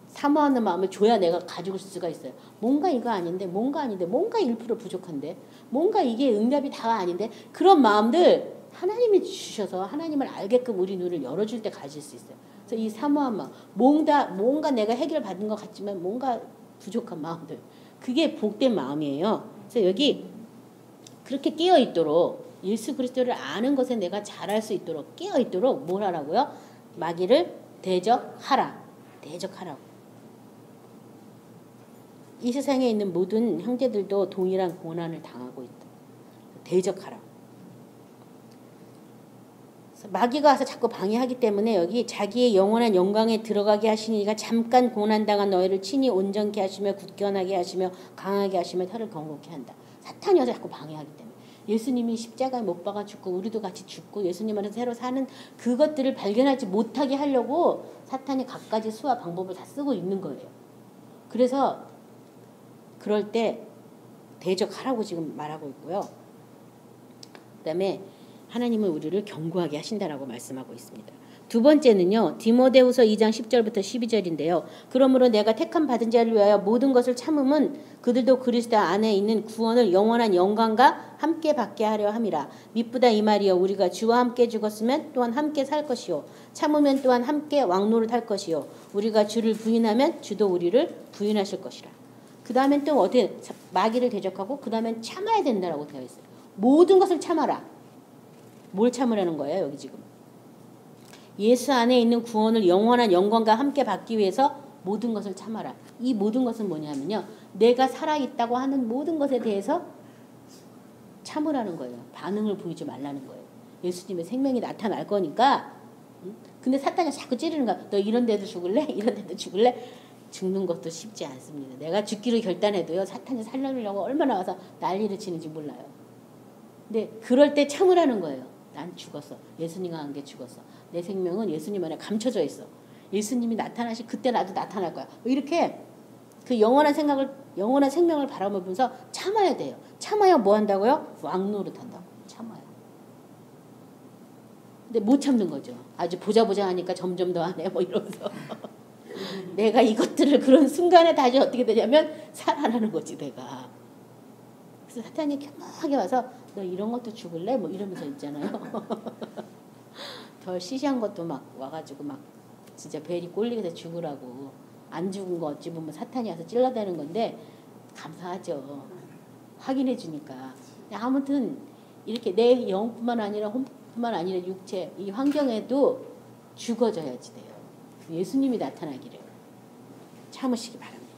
사모하는 마음을 줘야 내가 가지고 있을 수가 있어요. 뭔가 이거 아닌데 뭔가 아닌데 뭔가 1% 부족한데 뭔가 이게 응답이 다가 아닌데 그런 마음들 하나님이 주셔서 하나님을 알게끔 우리 눈을 열어줄 때 가질 수 있어요. 그래서 이 사모한 마음 뭔가 내가 해결받은 것 같지만 뭔가 부족한 마음들 그게 복된 마음이에요. 그래서 여기 그렇게 깨어있도록 예수 그리스도를 아는 것에 내가 잘할 수 있도록 깨어있도록 뭘 하라고요? 마귀를 대적하라. 대적하라고. 이 세상에 있는 모든 형제들도 동일한 고난을 당하고 있다. 대적하라고. 마귀가 와서 자꾸 방해하기 때문에 여기 자기의 영원한 영광에 들어가게 하시니 이가 잠깐 고난당한 너희를 친히 온전케 하시며 굳건하게 하시며 강하게 하시며 혀를 건국케 한다. 사탄이 와서 자꾸 방해하기 때문에 예수님이 십자가에 못 박아 죽고 우리도 같이 죽고 예수님 안에서 새로 사는 그것들을 발견하지 못하게 하려고 사탄이 갖가지 수와 방법을 다 쓰고 있는 거예요. 그래서 그럴 때 대적하라고 지금 말하고 있고요. 그 다음에 하나님은 우리를 견고하게 하신다라고 말씀하고 있습니다. 두 번째는요. 디모데후서 2장 10절부터 12절인데요. 그러므로 내가 택함 받은 자를 위하여 모든 것을 참음은 그들도 그리스도 안에 있는 구원을 영원한 영광과 함께 받게 하려 함이라. 미쁘다 이 말이여 우리가 주와 함께 죽었으면 또한 함께 살 것이요 참으면 또한 함께 왕노릇할 것이요 우리가 주를 부인하면 주도 우리를 부인하실 것이라. 그 다음엔 또 어떻게 마귀를 대적하고 그 다음엔 참아야 된다라고 되어 있어요. 모든 것을 참아라. 뭘 참으라는 거예요 여기 지금. 예수 안에 있는 구원을 영원한 영광과 함께 받기 위해서 모든 것을 참아라. 이 모든 것은 뭐냐면요. 내가 살아있다고 하는 모든 것에 대해서 참으라는 거예요. 반응을 보이지 말라는 거예요. 예수님의 생명이 나타날 거니까. 근데 사탄이 자꾸 찌르는 거야. 너 이런 데도 죽을래? 이런 데도 죽을래? 죽는 것도 쉽지 않습니다. 내가 죽기로 결단해도요. 사탄이 살려주려고 얼마나 와서 난리를 치는지 몰라요. 근데 그럴 때 참으라는 거예요. 난 죽었어. 예수님과 함께 죽었어. 내 생명은 예수님 안에 감춰져 있어. 예수님이 나타나시 그때 나도 나타날 거야. 이렇게 그 영원한 생명을 바라보면서 참아야 돼요. 참아야 뭐 한다고요? 왕노릇 한다고. 참아요. 근데 못 참는 거죠. 아주 보자 하니까 점점 더 하네. 뭐 이러면서. 내가 이것들을 그런 순간에 다시 어떻게 되냐면 살아나는 거지 내가. 그래서 사탄이 겸하게 와서 너 이런 것도 죽을래? 뭐 이러면서 있잖아요. 덜 시시한 것도 막 와가지고 막 진짜 벨이 꼴리게 죽으라고. 안 죽은 거 어찌 보면 사탄이 와서 찔러대는 건데 감사하죠. 확인해 주니까. 아무튼 이렇게 내 영뿐만 아니라 혼뿐만 아니라 육체 이 환경에도 죽어져야지 돼요. 예수님이 나타나기를 참으시기 바랍니다.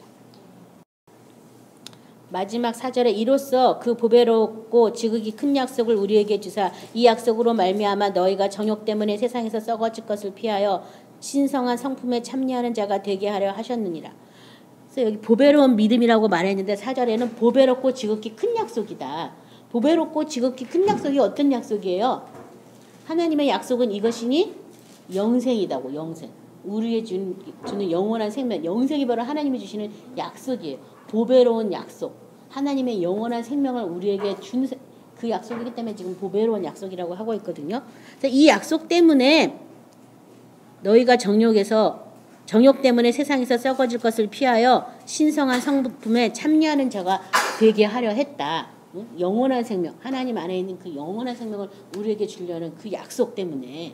마지막 4절에 이로써 그 보배롭고 지극히 큰 약속을 우리에게 주사 이 약속으로 말미암아 너희가 정욕 때문에 세상에서 썩어질 것을 피하여 신성한 성품에 참여하는 자가 되게 하려 하셨느니라. 그래서 여기 보배로운 믿음이라고 말했는데 4절에는 보배롭고 지극히 큰 약속이다. 보배롭고 지극히 큰 약속이 어떤 약속이에요? 하나님의 약속은 이것이니 영생이다고. 영생. 우리의 주는 영원한 생명. 영생이 바로 하나님이 주시는 약속이에요. 보배로운 약속. 하나님의 영원한 생명을 우리에게 준 그 약속이기 때문에 지금 보배로운 약속이라고 하고 있거든요. 그래서 이 약속 때문에 너희가 정욕 때문에 세상에서 썩어질 것을 피하여 신성한 성품에 참여하는 자가 되게 하려 했다. 영원한 생명. 하나님 안에 있는 그 영원한 생명을 우리에게 주려는 그 약속 때문에.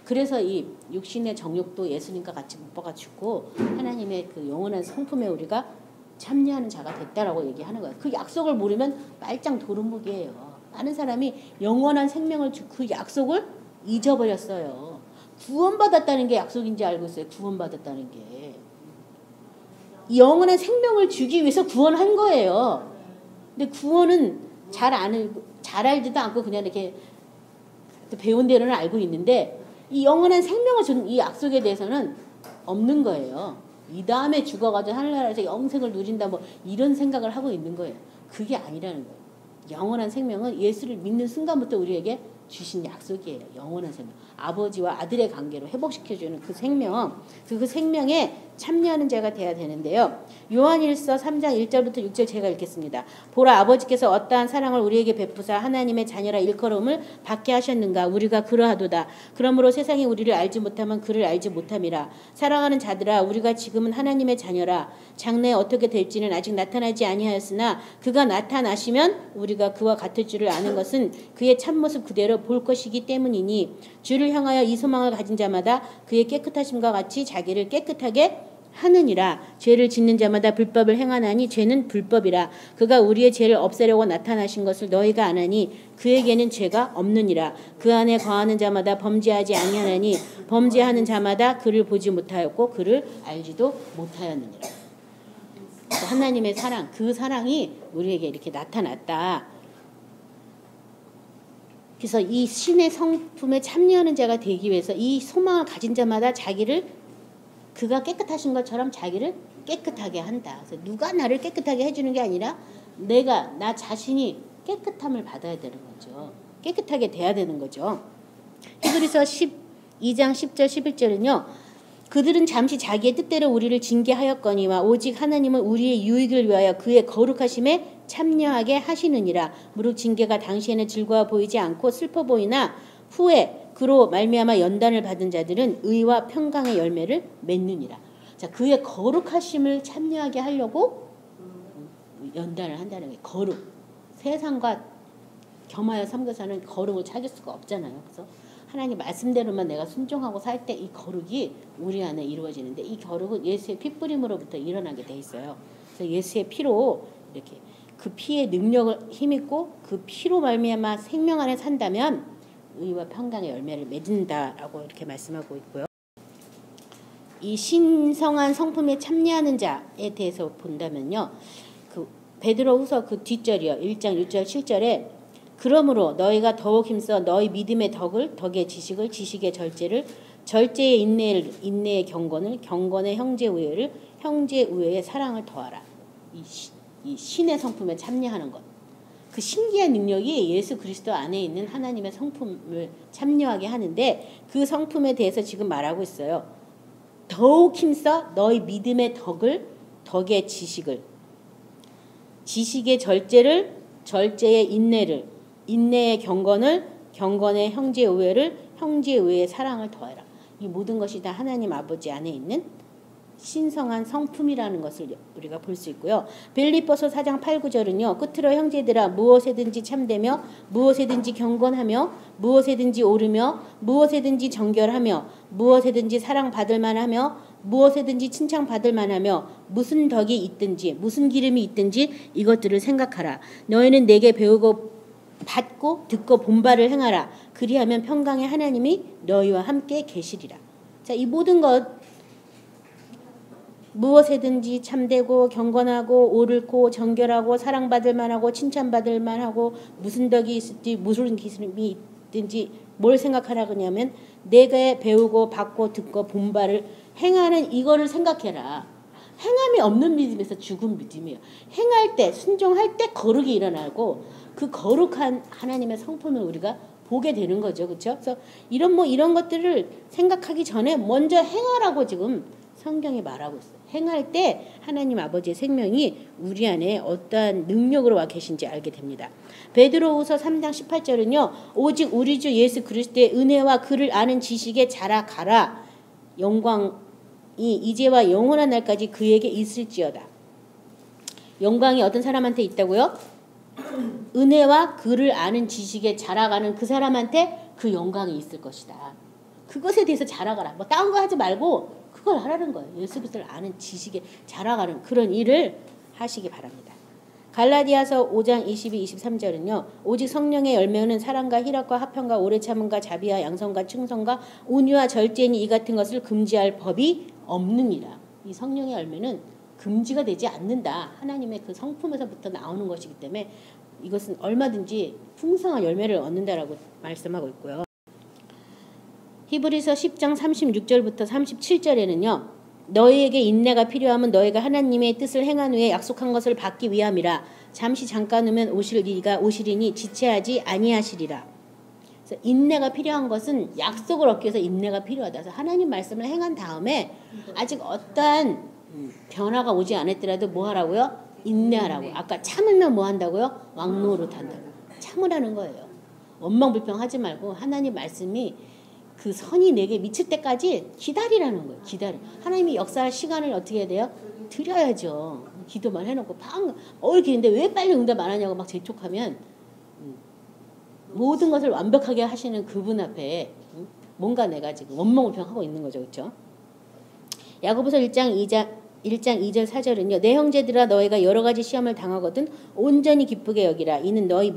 그래서 이 육신의 정욕도 예수님과 같이 못 박아 죽고 하나님의 그 영원한 성품에 우리가 참여하는 자가 됐다라고 얘기하는 거예요. 그 약속을 모르면 말짱 도루묵이에요. 많은 사람이 영원한 생명을 그 약속을 잊어버렸어요. 구원받았다는 게 약속인지 알고 있어요. 구원받았다는 게. 영원한 생명을 주기 위해서 구원한 거예요. 근데 구원은 잘 알지도 않고 그냥 이렇게 배운 대로는 알고 있는데 이 영원한 생명을 준 이 약속에 대해서는 없는 거예요. 이 다음에 죽어가지고 하늘나라에서 영생을 누린다 뭐 이런 생각을 하고 있는 거예요. 그게 아니라는 거예요. 영원한 생명은 예수를 믿는 순간부터 우리에게 주신 약속이에요. 영원한 생명. 아버지와 아들의 관계로 회복시켜주는 그 생명. 그 생명에 참여하는 자가 돼야 되는데요. 요한일서 3장 1절부터 6절 제가 읽겠습니다. 보라 아버지께서 어떠한 사랑을 우리에게 베푸사 하나님의 자녀라 일컬음을 받게 하셨는가. 우리가 그러하도다. 그러므로 세상이 우리를 알지 못하면 그를 알지 못함이라. 사랑하는 자들아 우리가 지금은 하나님의 자녀라. 장래에 어떻게 될지는 아직 나타나지 아니하였으나 그가 나타나시면 우리가 그와 같을 줄을 아는 것은 그의 참모습 그대로 볼 것이기 때문이니 주를 향하여 이 소망을 가진 자마다 그의 깨끗하심과 같이 자기를 깨끗하게 하느니라. 죄를 짓는 자마다 불법을 행하나니 죄는 불법이라. 그가 우리의 죄를 없애려고 나타나신 것을 너희가 아나니 그에게는 죄가 없느니라. 그 안에 거하는 자마다 범죄하지 아니하나니 범죄하는 자마다 그를 보지 못하였고 그를 알지도 못하였느니라. 하나님의 사랑, 그 사랑이 우리에게 이렇게 나타났다. 그래서 이 신의 성품에 참여하는 자가 되기 위해서 이 소망을 가진 자마다 자기를 그가 깨끗하신 것처럼 자기를 깨끗하게 한다. 그래서 누가 나를 깨끗하게 해주는 게 아니라 나 자신이 깨끗함을 받아야 되는 거죠. 깨끗하게 돼야 되는 거죠. 히브리서 12장 10절 11절은요. 그들은 잠시 자기의 뜻대로 우리를 징계하였거니와 오직 하나님은 우리의 유익을 위하여 그의 거룩하심에 참여하게 하시느니라. 무릇 징계가 당시에는 즐거워 보이지 않고 슬퍼 보이나 후에 그로 말미암아 연단을 받은 자들은 의와 평강의 열매를 맺느니라. 자, 그의 거룩하심을 참여하게 하려고 연단을 한다는 게 거룩. 세상과 겸하여 섬겨서는 거룩을 찾을 수가 없잖아요. 그래서 하나님 말씀대로만 내가 순종하고 살 때 이 거룩이 우리 안에 이루어지는데 이 거룩은 예수의 피뿌림으로부터 일어나게 돼 있어요. 그래서 예수의 피로 이렇게 그 피의 능력을 힘있고 그 피로 말미암아 생명 안에 산다면 의와 평강의 열매를 맺는다라고 이렇게 말씀하고 있고요. 이 신성한 성품에 참여하는 자에 대해서 본다면요. 그 베드로후서 그 뒷절이요. 1장 6절 7절에 그러므로 너희가 더욱 힘써 너희 믿음의 덕의 지식을 지식의 절제를 절제의 인내의 경건을 경건의 형제 우애를 형제 우애의 사랑을 더하라. 이 신의 성품에 참여하는 것. 그 신기한 능력이 예수 그리스도 안에 있는 하나님의 성품을 참여하게 하는데 그 성품에 대해서 지금 말하고 있어요. 더욱 힘써 너희 믿음의 덕의 지식을 지식의 절제를 절제의 인내의 경건을 경건의 형제 우애를 형제 우애의 사랑을 더해라. 이 모든 것이 다 하나님 아버지 안에 있는 신성한 성품이라는 것을 우리가 볼 수 있고요. 빌립보서 4장 8, 9절은요. 끝으로 형제들아 무엇에든지 참되며 무엇에든지 경건하며 무엇에든지 옳으며 무엇에든지 정결하며 무엇에든지 사랑받을 만하며 무엇에든지 칭찬받을 만하며 무슨 덕이 있든지 무슨 기름이 있든지 이것들을 생각하라. 너희는 내게 배우고 받고 듣고 본바를 행하라. 그리하면 평강의 하나님이 너희와 함께 계시리라. 자, 이 모든 것 무엇에든지 참되고 경건하고 옳고 정결하고 사랑받을 만하고 칭찬받을 만하고 무슨 덕이 있을지 무슨 기술이 있든지 뭘 생각하라 그러냐면 내가 배우고 받고 듣고 본바를 행하는 이거를 생각해라. 행함이 없는 믿음에서 죽은 믿음이에요. 행할 때 순종할 때 거룩이 일어나고 그 거룩한 하나님의 성품을 우리가 보게 되는 거죠. 그렇죠? 그래서 이런 것들을 생각하기 전에 먼저 행하라고 지금 성경이 말하고 있어요. 행할 때 하나님 아버지의 생명이 우리 안에 어떠한 능력으로 와 계신지 알게 됩니다. 베드로후서 3장 18절은요. 오직 우리 주 예수 그리스도의 은혜와 그를 아는 지식에 자라가라. 영광이 이제와 영원한 날까지 그에게 있을지어다. 영광이 어떤 사람한테 있다고요? 은혜와 그를 아는 지식에 자라가는 그 사람한테 그 영광이 있을 것이다. 그것에 대해서 자라가라. 뭐 다른 거 하지 말고 그걸 하라는 거예요. 예수 그리스도를 아는 지식에 자라가는 그런 일을 하시기 바랍니다. 갈라디아서 5장 22, 23절은요. 오직 성령의 열매는 사랑과 희락과 화평과 오래 참음과 자비와 양성과 충성과 온유와 절제니 이 같은 것을 금지할 법이 없느니라. 이 성령의 열매는 금지가 되지 않는다. 하나님의 그 성품에서부터 나오는 것이기 때문에 이것은 얼마든지 풍성한 열매를 얻는다라고 말씀하고 있고요. 히브리서 10장 36절부터 37절에는요. 너희에게 인내가 필요하면 너희가 하나님의 뜻을 행한 후에 약속한 것을 받기 위함이라. 잠시 잠깐 후면 오시리니 지체하지 아니하시리라. 그래서 인내가 필요한 것은 약속을 얻기 위해서 인내가 필요하다. 그래서 하나님 말씀을 행한 다음에 아직 어떠한 변화가 오지 않았더라도 뭐 하라고요? 인내하라고. 아까 참으면 뭐 한다고요? 왕노릇 한다고. 참으라는 거예요. 원망불평하지 말고 하나님 말씀이 그 선이 내게 미칠 때까지 기다리라는 거예요. 하나님이 역사할 시간을 어떻게 해야 돼요? 드려야죠. 기도만 해놓고 기는데 왜 빨리 응답 안 하냐고 막 재촉하면 모든 것을 완벽하게 하시는 그분 앞에 뭔가 내가 지금 원망불평하고 있는 거죠. 그렇죠? 야고보서 1장 2절 4절은요. 내 형제들아 너희가 여러 가지 시험을 당하거든 온전히 기쁘게 여기라. 이는 너희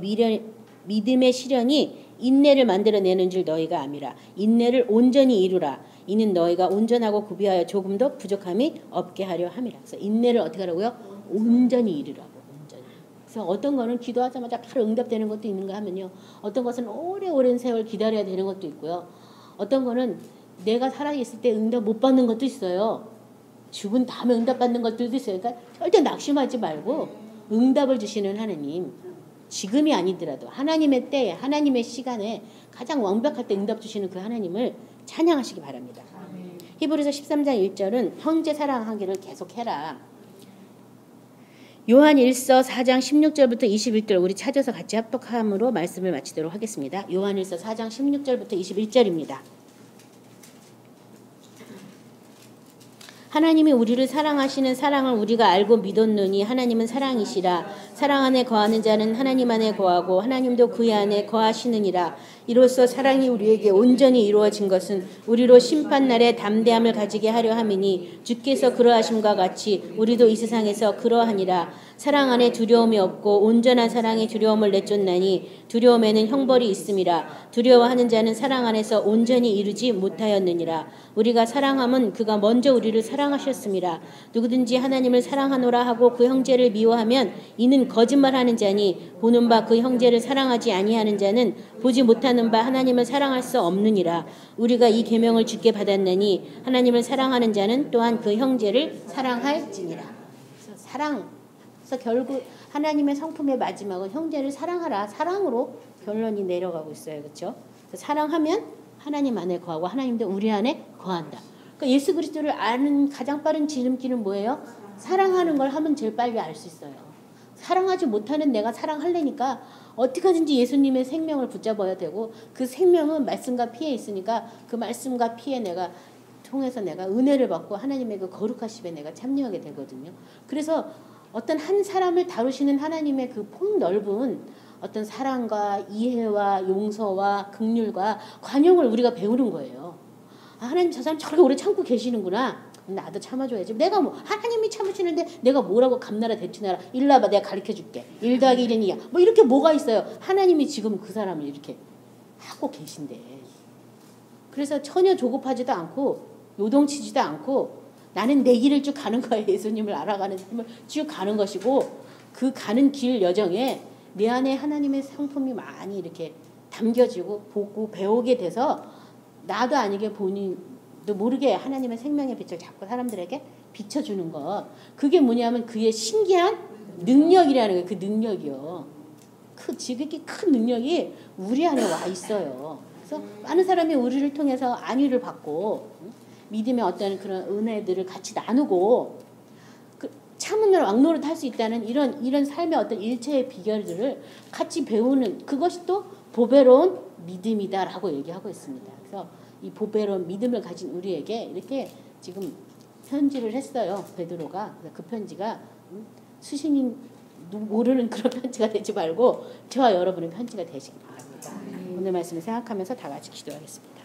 믿음의 시련이 인내를 만들어내는 줄 너희가 암이라. 인내를 온전히 이루라. 이는 너희가 온전하고 구비하여 조금도 부족함이 없게 하려 함이라. 그래서 인내를 어떻게 하라고요? 온전히 이루라고. 온전히. 그래서 어떤 거는 기도하자마자 바로 응답되는 것도 있는가 하면요. 어떤 것은 오랜 세월 기다려야 되는 것도 있고요. 어떤 거는 내가 살아있을 때 응답 못 받는 것도 있어요. 죽은 다음에 응답 받는 것들도 있어요. 그러니까 절대 낙심하지 말고 응답을 주시는 하나님. 지금이 아니더라도 하나님의 때에 하나님의 시간에 가장 완벽할 때 응답 주시는 그 하나님을 찬양하시기 바랍니다. 히브리서 13장 1절은 형제 사랑하기를 계속해라. 요한 1서 4장 16절부터 21절 우리 찾아서 같이 합독함으로 말씀을 마치도록 하겠습니다. 요한 1서 4장 16절부터 21절입니다. 하나님이 우리를 사랑하시는 사랑을 우리가 알고 믿었느니 하나님은 사랑이시라. 사랑 안에 거하는 자는 하나님 안에 거하고 하나님도 그의 안에 거하시느니라. 이로써 사랑이 우리에게 온전히 이루어진 것은 우리로 심판날에 담대함을 가지게 하려 함이니 주께서 그러하심과 같이 우리도 이 세상에서 그러하니라. 사랑 안에 두려움이 없고 온전한 사랑의 두려움을 내쫓나니 두려움에는 형벌이 있음이라. 두려워하는 자는 사랑 안에서 온전히 이루지 못하였느니라. 우리가 사랑함은 그가 먼저 우리를 사랑하셨음이라. 누구든지 하나님을 사랑하노라 하고 그 형제를 미워하면 이는 거짓말하는 자니 보는 바 그 형제를 사랑하지 아니하는 자는 보지 못하는 바 하나님을 사랑할 수 없느니라. 우리가 이 계명을 주께 받았느니 하나님을 사랑하는 자는 또한 그 형제를 사랑할지니라. 그래서 결국 하나님의 성품의 마지막은 형제를 사랑하라. 사랑으로 결론이 내려가고 있어요. 그렇죠? 사랑하면 하나님 안에 거하고 하나님도 우리 안에 거한다. 그러니까 예수 그리스도를 아는 가장 빠른 지름길은 뭐예요? 사랑하는 걸 하면 제일 빨리 알 수 있어요. 사랑하지 못하는 내가 사랑하려니까 어떻게든지 예수님의 생명을 붙잡아야 되고 그 생명은 말씀과 피에 있으니까 그 말씀과 피에 내가 통해서 내가 은혜를 받고 하나님의 그 거룩하심에 내가 참여하게 되거든요. 그래서 어떤 한 사람을 다루시는 하나님의 그 폭넓은 어떤 사랑과 이해와 용서와 긍휼과 관용을 우리가 배우는 거예요. 아, 하나님 저 사람 저렇게 오래 참고 계시는구나. 나도 참아줘야지. 내가 뭐 하나님이 참으시는데 내가 뭐라고 감나라 대추나라 일로 와봐 내가 가르쳐줄게. 1 더하기 1은 2야. 뭐 이렇게 뭐가 있어요. 하나님이 지금 그 사람을 이렇게 하고 계신데. 그래서 전혀 조급하지도 않고 요동치지도 않고 나는 내 길을 쭉 가는 거예요. 예수님을 알아가는 삶을 쭉 가는 것이고 그 가는 길 여정에 내 안에 하나님의 성품이 많이 이렇게 담겨지고 보고 배우게 돼서 나도 아니게 본인도 모르게 하나님의 생명의 빛을 자꾸 사람들에게 비춰주는 것. 그게 뭐냐면 그의 신기한 능력이라는 거예요. 그 능력이요. 그 지극히 큰 능력이 우리 안에 와 있어요. 그래서 많은 사람이 우리를 통해서 안위를 받고 믿음의 어떤 그런 은혜들을 같이 나누고 참으면 왕노릇 할 수 있다는 이런 삶의 어떤 일체의 비결들을 같이 배우는 그것이 또 보배로운 믿음이다라고 얘기하고 있습니다. 그래서 이 보배로운 믿음을 가진 우리에게 이렇게 지금 편지를 했어요. 베드로가. 그 편지가 수신인 모르는 그런 편지가 되지 말고 저와 여러분의 편지가 되시기 바랍니다. 오늘 말씀을 생각하면서 다 같이 기도하겠습니다.